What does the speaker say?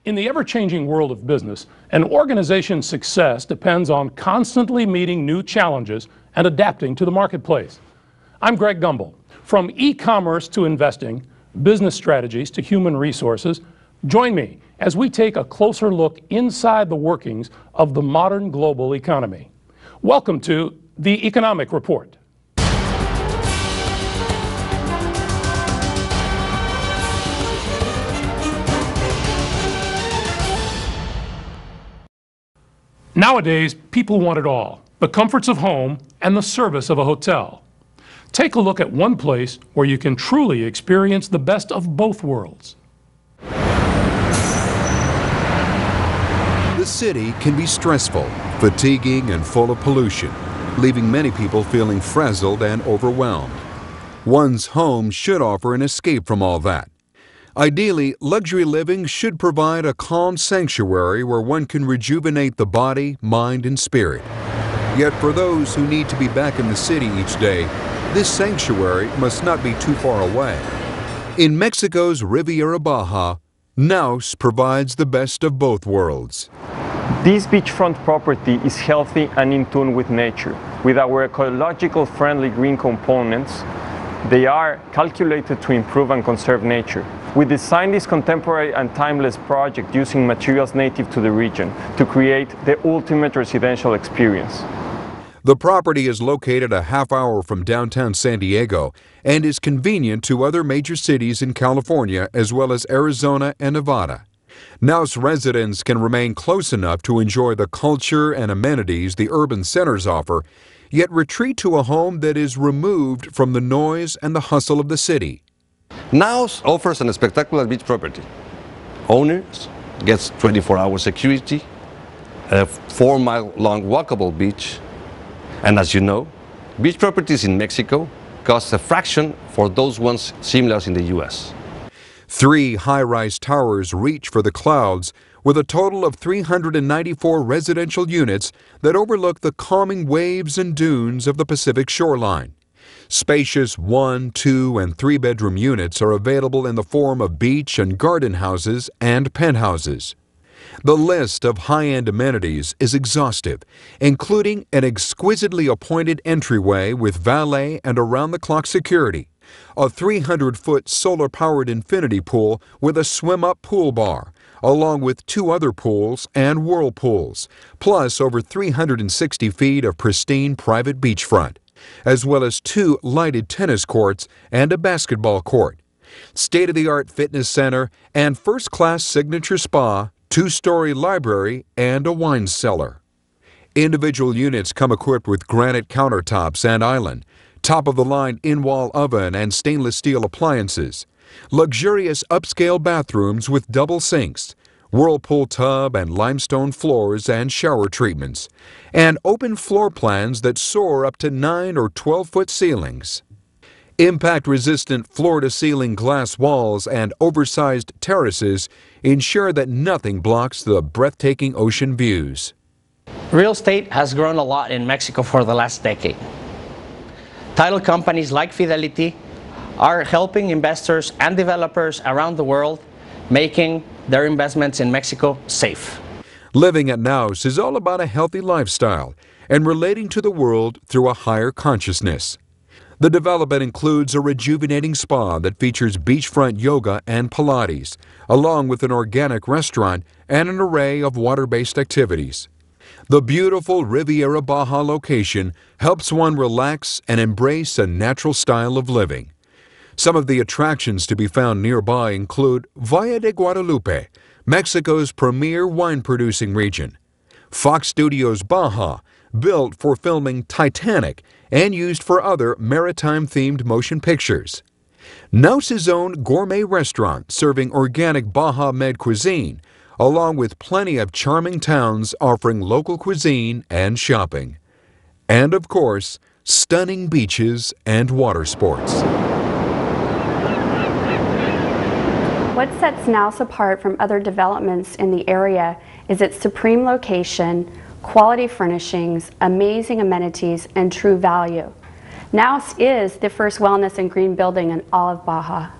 In the ever-changing world of business, an organization's success depends on constantly meeting new challenges and adapting to the marketplace. I'm Greg Gumbel. From e-commerce to investing, business strategies to human resources, join me as we take a closer look inside the workings of the modern global economy. Welcome to The Economic Report. Nowadays, people want it all: the comforts of home and the service of a hotel. Take a look at one place where you can truly experience the best of both worlds. The city can be stressful, fatiguing, and full of pollution, leaving many people feeling frazzled and overwhelmed. One's home should offer an escape from all that. Ideally, luxury living should provide a calm sanctuary where one can rejuvenate the body, mind, and spirit. Yet for those who need to be back in the city each day, this sanctuary must not be too far away. In Mexico's Riviera Baja, Naus provides the best of both worlds. This beachfront property is healthy and in tune with nature. With our ecological-friendly green components, they are calculated to improve and conserve nature. We designed this contemporary and timeless project using materials native to the region to create the ultimate residential experience. The property is located a half hour from downtown San Diego and is convenient to other major cities in California as well as Arizona and Nevada. Naus residents can remain close enough to enjoy the culture and amenities the urban centers offer, yet retreat to a home that is removed from the noise and the hustle of the city. Naus offers a spectacular beach property. Owners gets 24-hour security, a 4-mile-long walkable beach, and as you know, beach properties in Mexico cost a fraction for those ones similar in the U.S. 3 high-rise towers reach for the clouds, with a total of 394 residential units that overlook the calming waves and dunes of the Pacific shoreline. Spacious 1-, 2-, and 3-bedroom units are available in the form of beach and garden houses and penthouses. The list of high-end amenities is exhaustive, including an exquisitely appointed entryway with valet and around-the-clock security, a 300-foot solar-powered infinity pool with a swim-up pool bar, along with 2 other pools and whirlpools, plus over 360 feet of pristine private beachfront, as well as 2 lighted tennis courts and a basketball court, state-of-the-art fitness center, and first-class signature spa, 2-story library, and a wine cellar. Individual units come equipped with granite countertops and island, top-of-the-line in-wall oven and stainless steel appliances, luxurious upscale bathrooms with double sinks, whirlpool tub and limestone floors and shower treatments, and open floor plans that soar up to 9 or 12-foot ceilings. Impact-resistant floor-to-ceiling glass walls and oversized terraces ensure that nothing blocks the breathtaking ocean views. Real estate has grown a lot in Mexico for the last decade. Title companies like Fidelity are helping investors and developers around the world making their investments in Mexico safe. Living at Naus is all about a healthy lifestyle and relating to the world through a higher consciousness. The development includes a rejuvenating spa that features beachfront yoga and Pilates, along with an organic restaurant and an array of water-based activities. The beautiful Riviera Baja location helps one relax and embrace a natural style of living. Some of the attractions to be found nearby include Valle de Guadalupe, Mexico's premier wine-producing region; Fox Studios Baja, built for filming Titanic and used for other maritime-themed motion pictures; Naus' own gourmet restaurant serving organic Baja Med cuisine, along with plenty of charming towns offering local cuisine and shopping; and of course, stunning beaches and water sports. What sets Naus apart from other developments in the area is its supreme location, quality furnishings, amazing amenities, and true value. Naus is the first wellness and green building in all of Baja.